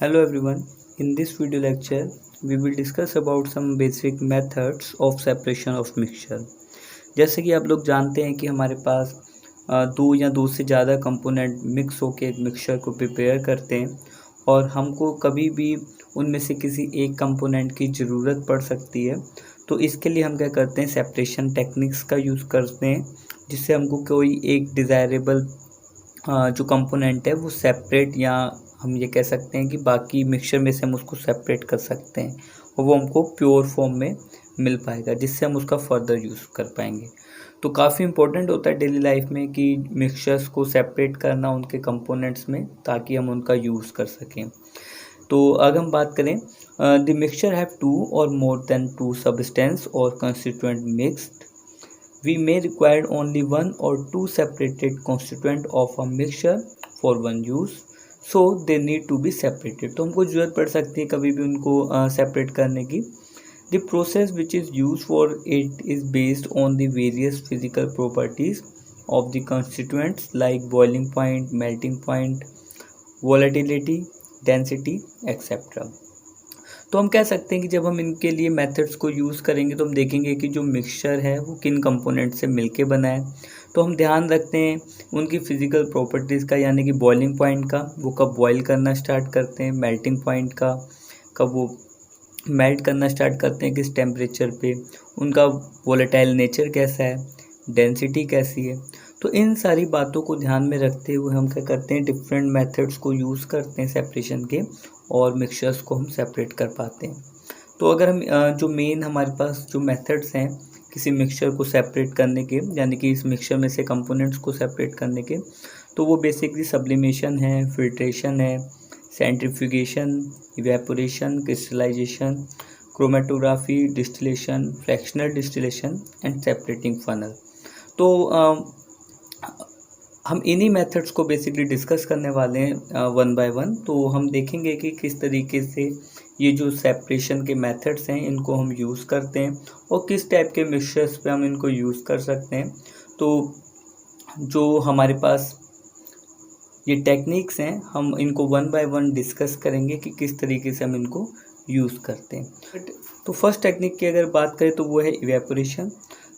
Hello everyone. In this video lecture, we will discuss about some basic methods of separation of mixture. जैसे कि आप लोग जानते हैं कि हमारे पास दो या दो से ज़्यादा कंपोनेंट मिक्स होकर एक मिक्सचर को प्रिपेयर करते हैं और हमको कभी भी उनमें से किसी एक कंपोनेंट की ज़रूरत पड़ सकती है। तो इसके लिए हम क्या करते हैं, सेपरेशन टेक्निक्स का यूज़ करते हैं, जिससे हमको कोई एक डिज़ायरेबल जो कंपोनेंट है वो सेपरेट, या हम ये कह सकते हैं कि बाकी मिक्सचर में से हम उसको सेपरेट कर सकते हैं और वो हमको प्योर फॉर्म में मिल पाएगा, जिससे हम उसका फर्दर यूज़ कर पाएंगे। तो काफ़ी इंपॉर्टेंट होता है डेली लाइफ में कि मिक्सचर्स को सेपरेट करना उनके कंपोनेंट्स में, ताकि हम उनका यूज़ कर सकें। तो अगर हम बात करें, द मिक्सचर हैव टू और मोर देन टू सब्सटेंस और constituent mixed, we may require only one or two separated constituent of a mixture for one use, so they need to be separated। तो हमको ज़रूरत पड़ सकती है कभी भी उनको सेपरेट करने की। The process which is used for it is based on the various physical properties of the constituents like boiling point, melting point, volatility, density, etc। तो हम कह सकते हैं कि जब हम इनके लिए मेथड्स को यूज़ करेंगे तो हम देखेंगे कि जो मिक्सचर है वो किन कंपोनेंट से मिलके बना है। तो हम ध्यान रखते हैं उनकी फ़िज़िकल प्रॉपर्टीज़ का, यानी कि बॉइलिंग पॉइंट का, वो कब बॉईल करना स्टार्ट करते हैं, मेल्टिंग पॉइंट का, कब वो मेल्ट करना स्टार्ट करते हैं, किस टेम्परेचर पे, उनका वोलेटाइल नेचर कैसा है, डेंसिटी कैसी है। तो इन सारी बातों को ध्यान में रखते हुए हम क्या करते हैं, डिफरेंट मेथड्स को यूज़ करते हैं सेपरेशन के, और मिक्सचर्स को हम सेपरेट कर पाते हैं। तो अगर हम जो मेन हमारे पास जो मेथड्स हैं किसी मिक्सचर को सेपरेट करने के, यानी कि इस मिक्सचर में से कंपोनेंट्स को सेपरेट करने के, तो वो बेसिकली सब्लिमेशन है, फिल्ट्रेशन है, centrifugation, evaporation, crystallisation, chromatography, distillation, fractional distillation and separating funnel. तो हम इन्हीं मेथड्स को बेसिकली डिस्कस करने वाले हैं वन बाय वन। तो हम देखेंगे कि किस तरीके से ये जो सेपरेशन के मेथड्स हैं इनको हम यूज़ करते हैं और किस टाइप के मिक्सचर्स पे हम इनको यूज़ कर सकते हैं। तो जो हमारे पास ये टेक्निक्स हैं, हम इनको वन बाय वन डिस्कस करेंगे कि किस तरीके से हम इनको यूज़ करते हैं। तो फर्स्ट टेक्निक की अगर बात करें तो वो है इवेपोरेशन।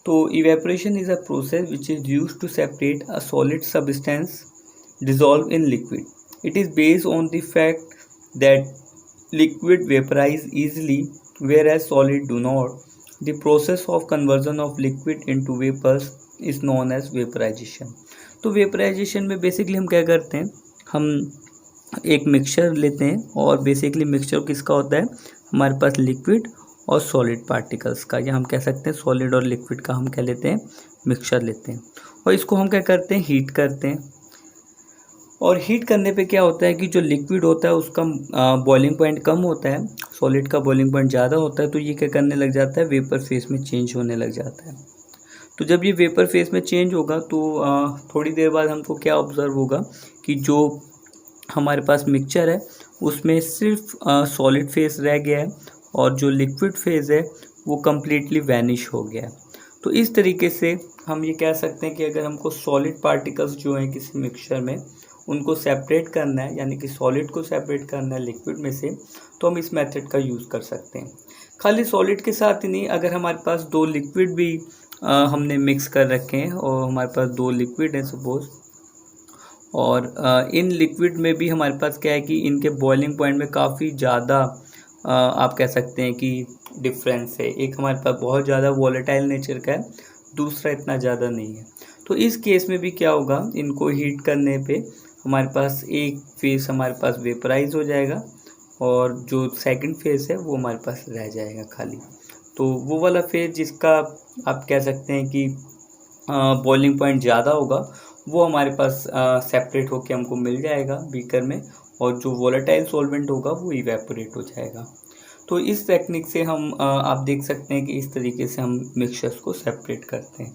तो evaporation is a process which is used to separate a solid substance dissolved in liquid. It is based on the fact that liquid vaporize easily whereas solid do not. The process of conversion of liquid into vapors is known as vaporization. तो vaporization में basically हम क्या करते हैं, हम एक mixture लेते हैं और बेसिकली मिक्सचर किसका होता है, हमारे पास लिक्विड और सॉलिड पार्टिकल्स का, या हम कह सकते हैं सॉलिड और लिक्विड का हम क्या लेते हैं, मिक्सचर लेते हैं, और इसको हम क्या करते हैं, हीट करते हैं। और हीट करने पे क्या होता है कि जो लिक्विड होता है उसका बॉइलिंग पॉइंट कम होता है, सॉलिड का बॉइलिंग पॉइंट ज़्यादा होता है, तो ये क्या करने लग जाता है, वेपर फेस में चेंज होने लग जाता है। तो जब ये वेपर फेस में चेंज होगा तो थोड़ी देर बाद हमको क्या ऑब्ज़र्व होगा कि जो हमारे पास मिक्सचर है उसमें सिर्फ सॉलिड फेस रह गया है और जो लिक्विड फेज़ है वो कम्प्लीटली वैनिश हो गया है। तो इस तरीके से हम ये कह सकते हैं कि अगर हमको सॉलिड पार्टिकल्स जो हैं किसी मिक्सचर में उनको सेपरेट करना है, यानी कि सॉलिड को सेपरेट करना है लिक्विड में से, तो हम इस मेथड का यूज़ कर सकते हैं। खाली सॉलिड के साथ ही नहीं, अगर हमारे पास दो लिक्विड भी हमने मिक्स कर रखे हैं और हमारे पास दो लिक्विड हैं सपोज़, और इन लिक्विड में भी हमारे पास क्या है कि इनके बॉइलिंग पॉइंट में काफ़ी ज़्यादा आप कह सकते हैं कि डिफरेंस है। एक हमारे पास बहुत ज़्यादा वॉलेटाइल नेचर का है, दूसरा इतना ज़्यादा नहीं है। तो इस केस में भी क्या होगा, इनको हीट करने पे हमारे पास एक फेस हमारे पास वेपराइज हो जाएगा और जो सेकंड फेस है वो हमारे पास रह जाएगा खाली। तो वो वाला फेस जिसका आप कह सकते हैं कि बॉइलिंग पॉइंट ज़्यादा होगा वो हमारे पास सेपरेट होके हमको मिल जाएगा बीकर में, और जो वोलेटाइल सॉल्वेंट होगा वो इवेपोरेट हो जाएगा। तो इस टेक्निक से हम आप देख सकते हैं कि इस तरीके से हम मिक्सचर्स को सेपरेट करते हैं।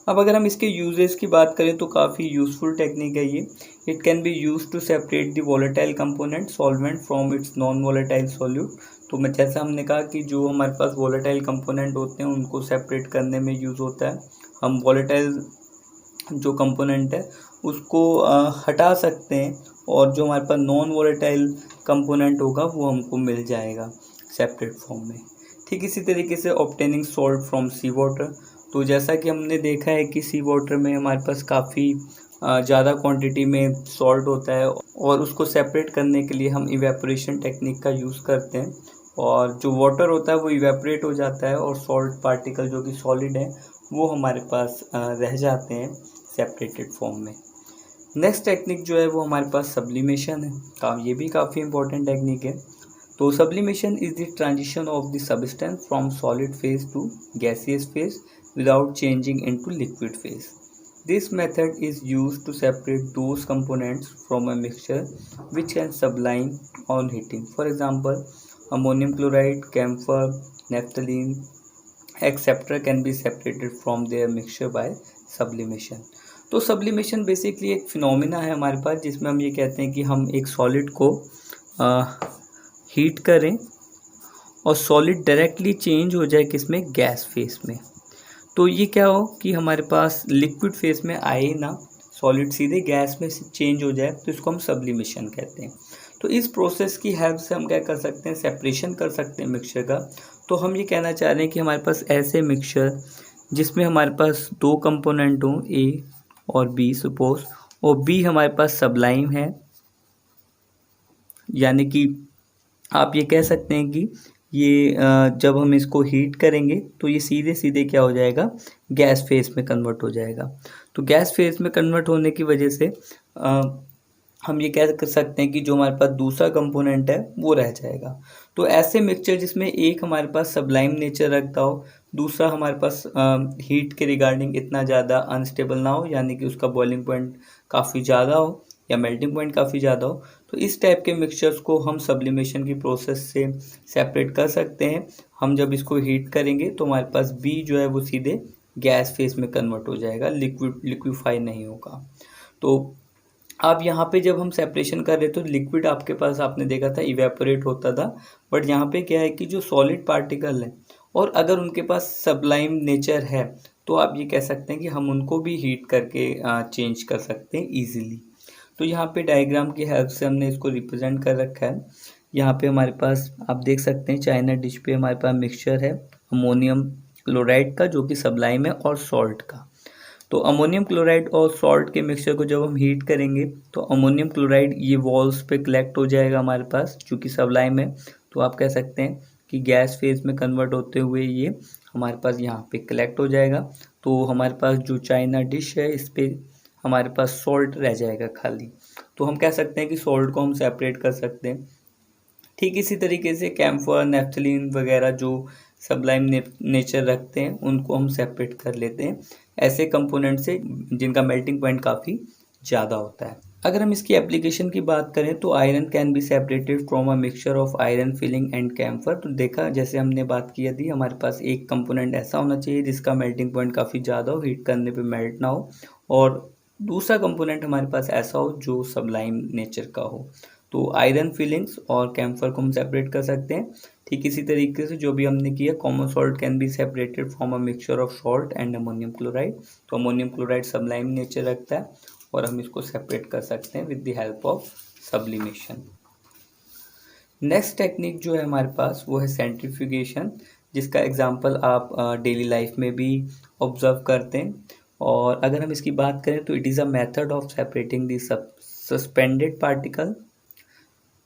अब अगर हम इसके यूजेस की बात करें तो काफ़ी यूज़फुल टेक्निक है ये। It can be use to separate the volatile component solvent from its non volatile solute. तो मैं जैसा हमने कहा कि जो हमारे पास वोलेटाइल कंपोनेंट होते हैं उनको सेपरेट करने में यूज़ होता है। हम वोलेटाइल जो कंपोनेंट है उसको हटा सकते हैं और जो हमारे पास नॉन वोलेटाइल कंपोनेंट होगा वो हमको मिल जाएगा सेपरेट फॉर्म में। ठीक इसी तरीके से obtaining salt from sea water, तो जैसा कि हमने देखा है कि सी वाटर में हमारे पास काफ़ी ज़्यादा क्वांटिटी में सॉल्ट होता है और उसको सेपरेट करने के लिए हम इवेपोरेशन टेक्निक का यूज़ करते हैं, और जो वाटर होता है वो इवेपोरेट हो जाता है और सॉल्ट पार्टिकल जो कि सॉलिड है वो हमारे पास रह जाते हैं सेपरेटेड फॉर्म में। नेक्स्ट टेक्निक जो है वो हमारे पास सब्लिमेशन है, ये भी काफ़ी इंपॉर्टेंट टेक्निक है। तो sublimation is the transition of the substance from solid phase two gaseous phase without changing into liquid phase. This method is used to separate those components from a mixture which can sublime on heating. For example, ammonium chloride, camphor, naphthalene, etc. can be separated from their mixture by sublimation. तो sublimation basically एक phenomena है हमारे पास जिसमें हम ये कहते हैं कि हम एक सॉलिड को हीट करें और सॉलिड डायरेक्टली चेंज हो जाए किसमें, गैस फेस में। तो ये क्या हो कि हमारे पास लिक्विड फेस में आए ना, सॉलिड सीधे गैस में चेंज हो जाए, तो इसको हम सब्लिमेशन कहते हैं। तो इस प्रोसेस की हेल्प से हम क्या कर सकते हैं, सेपरेशन कर सकते हैं मिक्सचर का। तो हम ये कहना चाह रहे हैं कि हमारे पास ऐसे मिक्सचर जिसमें हमारे पास दो कंपोनेंट हों, ए और बी सपोज, और बी हमारे पास सबलाइम है, यानी कि आप ये कह सकते हैं कि ये जब हम इसको हीट करेंगे तो ये सीधे सीधे क्या हो जाएगा, गैस फेस में कन्वर्ट हो जाएगा। तो गैस फेस में कन्वर्ट होने की वजह से हम ये कह कर सकते हैं कि जो हमारे पास दूसरा कंपोनेंट है वो रह जाएगा। तो ऐसे मिक्सचर जिसमें एक हमारे पास सबलाइम नेचर रखता हो, दूसरा हमारे पास हीट के रिगार्डिंग इतना ज़्यादा अनस्टेबल ना हो, यानी कि उसका बॉइलिंग पॉइंट काफ़ी ज़्यादा हो या मेल्टिंग पॉइंट काफ़ी ज़्यादा हो, तो इस टाइप के मिक्सचर्स को हम सब्लिमेशन की प्रोसेस से सेपरेट कर सकते हैं। हम जब इसको हीट करेंगे तो हमारे पास बी जो है वो सीधे गैस फेस में कन्वर्ट हो जाएगा, लिक्विफाई नहीं होगा। तो अब यहाँ पे जब हम सेपरेशन कर रहे तो लिक्विड आपके पास आपने देखा था इवेपोरेट होता था, बट यहाँ पे क्या है कि जो सॉलिड पार्टिकल हैं और अगर उनके पास सबलाइम नेचर है तो आप ये कह सकते हैं कि हम उनको भी हीट करके चेंज कर सकते हैं ईजिली। तो यहाँ पे डायग्राम की हेल्प से हमने इसको रिप्रेजेंट कर रखा है। यहाँ पे हमारे पास आप देख सकते हैं चाइना डिश पे हमारे पास मिक्सचर है अमोनियम क्लोराइड का जो कि सबलाइम है और सॉल्ट का। तो अमोनियम क्लोराइड और सॉल्ट के मिक्सचर को जब हम हीट करेंगे तो अमोनियम क्लोराइड ये वॉल्स पे कलेक्ट हो जाएगा हमारे पास, चूँकि सबलाइम है तो आप कह सकते हैं कि गैस फेज में कन्वर्ट होते हुए ये हमारे पास यहाँ पे कलेक्ट हो जाएगा। तो हमारे पास जो चाइना डिश है इस पर हमारे पास सॉल्ट रह जाएगा खाली। तो हम कह सकते हैं कि सॉल्ट को हम सेपरेट कर सकते हैं। ठीक इसी तरीके से कैम्फर, नेफ्थलीन वगैरह जो सबलाइम नेचर रखते हैं उनको हम सेपरेट कर लेते हैं ऐसे कंपोनेंट से जिनका मेल्टिंग पॉइंट काफ़ी ज़्यादा होता है। अगर हम इसकी एप्लीकेशन की बात करें तो iron can be separated from a mixture of iron filling and camphor. तो देखा जैसे हमने बात किया थी, हमारे पास एक कंपोनेंट ऐसा होना चाहिए जिसका मेल्टिंग पॉइंट काफ़ी ज़्यादा हो, हीट करने पे मेल्ट ना हो, और दूसरा कंपोनेंट हमारे पास ऐसा हो जो सबलाइम नेचर का हो। तो आयरन फिलिंग्स और कैम्फर को हम सेपरेट कर सकते हैं। ठीक इसी तरीके से जो भी हमने किया, common salt can be separated from a mixture of salt and ammonium chloride. तो अमोनियम क्लोराइड सबलाइम नेचर रखता है और हम इसको सेपरेट कर सकते हैं with the help of sublimation. Next technique जो है हमारे पास वो है सेंट्रीफ्यूगेशन, जिसका एग्जांपल आप डेली लाइफ में भी ऑब्जर्व करते हैं। और अगर हम इसकी बात करें तो it is a method of separating the suspended particle.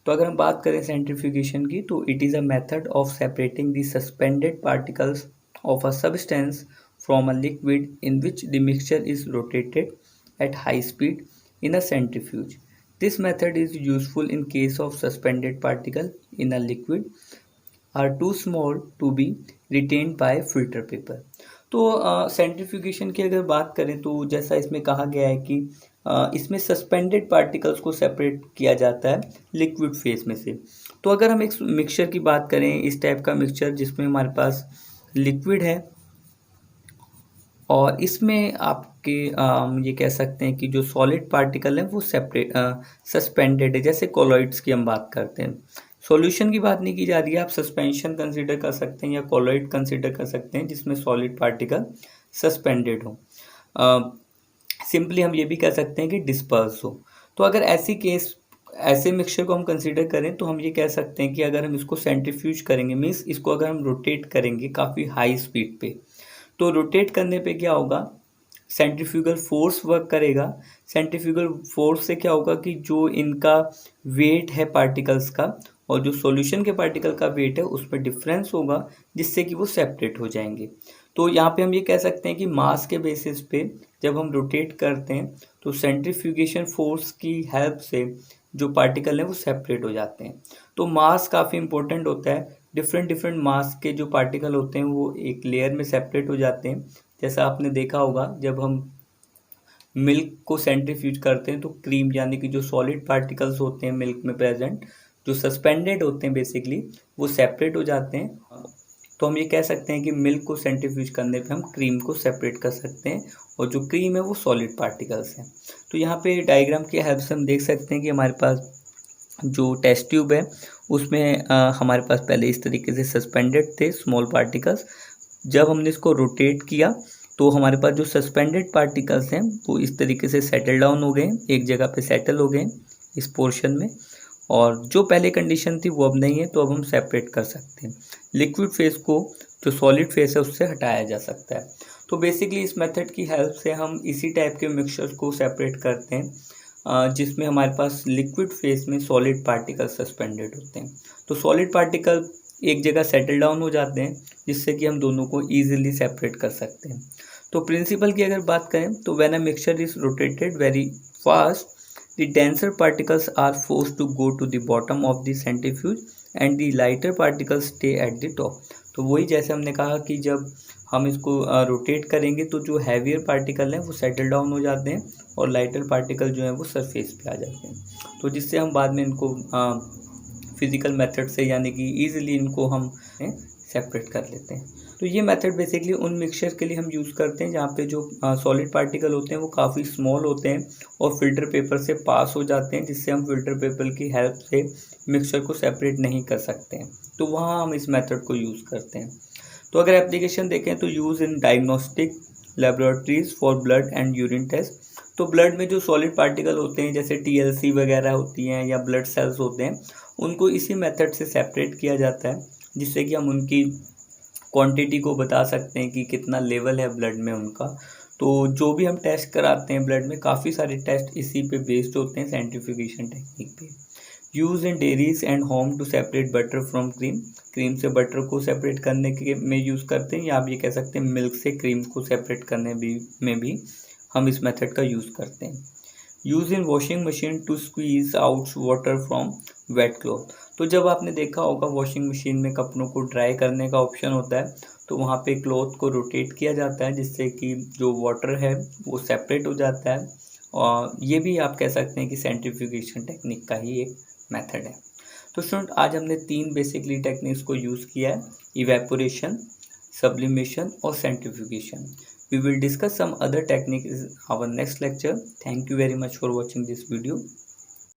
तो अगर हम बात करें सेंट्रीफ्यूगेशन की तो it is a method of separating the suspended particles of a substance from a liquid in which the mixture is rotated at high speed in a centrifuge. This method is useful in case of suspended particle in a liquid are too small to be retained by filter paper. तो centrifugation की अगर बात करें तो जैसा इसमें कहा गया है कि इसमें सस्पेंडेड पार्टिकल्स को सेपरेट किया जाता है लिक्विड फेज में से। तो अगर हम एक मिक्सचर की बात करें, इस टाइप का मिक्सचर जिसमें हमारे पास लिक्विड है और इसमें आपके ये कह सकते हैं कि जो सॉलिड पार्टिकल है वो सेपरेट सस्पेंडेड है, जैसे कोलॉइड्स की हम बात करते हैं। सॉल्यूशन की बात नहीं की जा रही है, आप सस्पेंशन कंसीडर कर सकते हैं या कोलॉइड कंसीडर कर सकते हैं जिसमें सॉलिड पार्टिकल सस्पेंडेड हो। सिंपली हम ये भी कह सकते हैं कि डिस्पर्स हो। तो अगर ऐसी केस ऐसे मिक्सचर को हम कंसीडर करें तो हम ये कह सकते हैं कि अगर हम इसको सेंट्रीफ्यूज करेंगे, मीन्स इसको अगर हम रोटेट करेंगे काफ़ी हाई स्पीड पे, तो रोटेट करने पे क्या होगा, सेंट्रीफ्यूगल फोर्स वर्क करेगा। सेंट्रीफ्यूगल फोर्स से क्या होगा कि जो इनका वेट है पार्टिकल्स का और जो सॉल्यूशन के पार्टिकल का वेट है उसमें डिफरेंस होगा, जिससे कि वो सेपरेट हो जाएंगे। तो यहाँ पे हम ये कह सकते हैं कि मास के बेसिस पे जब हम रोटेट करते हैं तो सेंट्रीफ्यूगेशन फोर्स की हेल्प से जो पार्टिकल हैं वो सेपरेट हो जाते हैं। तो मास काफ़ी इंपॉर्टेंट होता है। डिफरेंट डिफरेंट मास के जो पार्टिकल होते हैं वो एक लेयर में सेपरेट हो जाते हैं। जैसा आपने देखा होगा, जब हम मिल्क को सेंट्रीफ्यूज करते हैं तो क्रीम यानी कि जो सॉलिड पार्टिकल्स होते हैं मिल्क में प्रेजेंट, जो सस्पेंडेड होते हैं बेसिकली, वो सेपरेट हो जाते हैं। तो हम ये कह सकते हैं कि मिल्क को सेंट्रीफ्यूज करने पे हम क्रीम को सेपरेट कर सकते हैं और जो क्रीम है वो सॉलिड पार्टिकल्स हैं। तो यहाँ पे डायग्राम की हेल्प से हम देख सकते हैं कि हमारे पास जो टेस्ट ट्यूब है उसमें हमारे पास पहले इस तरीके से सस्पेंडेड थे स्मॉल पार्टिकल्स। जब हमने इसको रोटेट किया तो हमारे पास जो सस्पेंडेड पार्टिकल्स हैं वो इस तरीके से सेटल डाउन हो गए, एक जगह पे सेटल हो गए इस पोर्शन में, और जो पहले कंडीशन थी वो अब नहीं है, तो अब हम सेपरेट कर सकते हैं। लिक्विड फेस को जो सॉलिड फेस है उससे हटाया जा सकता है। तो बेसिकली इस मेथड की हेल्प से हम इसी टाइप के मिक्सचर्स को सेपरेट करते हैं जिसमें हमारे पास लिक्विड फेस में सॉलिड पार्टिकल सस्पेंडेड होते हैं। तो सॉलिड पार्टिकल एक जगह सेटल डाउन हो जाते हैं, जिससे कि हम दोनों को ईजिली सेपरेट कर सकते हैं। तो प्रिंसिपल की अगर बात करें तो when a mixture is rotated very fast, the denser particles are forced to go to the bottom of the centrifuge and the lighter particles stay at the top. तो वही जैसे हमने कहा कि जब हम इसको रोटेट करेंगे तो जो हैवियर पार्टिकल हैं वो सेटल डाउन हो जाते हैं और लाइटर पार्टिकल जो हैं वो सरफेस पे आ जाते हैं। तो जिससे हम बाद में इनको फिज़िकल मेथड से यानी कि ईजिली इनको हम सेपरेट कर लेते हैं। तो ये मेथड बेसिकली उन मिक्सचर के लिए हम यूज़ करते हैं जहाँ पे जो सॉलिड पार्टिकल होते हैं वो काफ़ी स्मॉल होते हैं और फिल्टर पेपर से पास हो जाते हैं, जिससे हम फिल्टर पेपर की हेल्प से मिक्सचर को सेपरेट नहीं कर सकते हैं। तो वहाँ हम इस मेथड को यूज़ करते हैं। तो अगर एप्लीकेशन देखें तो use in diagnostic laboratories for blood and urine test. तो ब्लड में जो सॉलिड पार्टिकल होते हैं जैसे TLC वगैरह होती हैं या ब्लड सेल्स होते हैं, उनको इसी मेथड से सेपरेट किया जाता है, जिससे कि हम उनकी क्वांटिटी को बता सकते हैं कि कितना लेवल है ब्लड में उनका। तो जो भी हम टेस्ट कराते हैं ब्लड में, काफ़ी सारे टेस्ट इसी पे बेस्ड होते हैं, सेंट्रीफ्यूगेशन टेक्निक पे। Use in dairies and home to separate butter from cream. Cream से बटर को सेपरेट करने के में यूज़ करते हैं, या आप ये कह सकते हैं मिल्क से क्रीम को सेपरेट करने में भी हम इस मेथड का यूज़ करते हैं। Use in washing machine to squeeze out water from wet cloth. तो जब आपने देखा होगा वॉशिंग मशीन में कपड़ों को ड्राई करने का ऑप्शन होता है, तो वहाँ पे क्लॉथ को रोटेट किया जाता है जिससे कि जो वाटर है वो सेपरेट हो जाता है। और ये भी आप कह सकते हैं कि सेंट्रीफ्यूगेशन टेक्निक का ही एक मेथड है। तो स्टूडेंट, आज हमने 3 बेसिकली टेक्निक्स को यूज़ किया है, इवेपोरेशन, सब्लिमेशन और centrifugation. We will discuss some other techniques in our next lecture. Thank you very much for watching this video.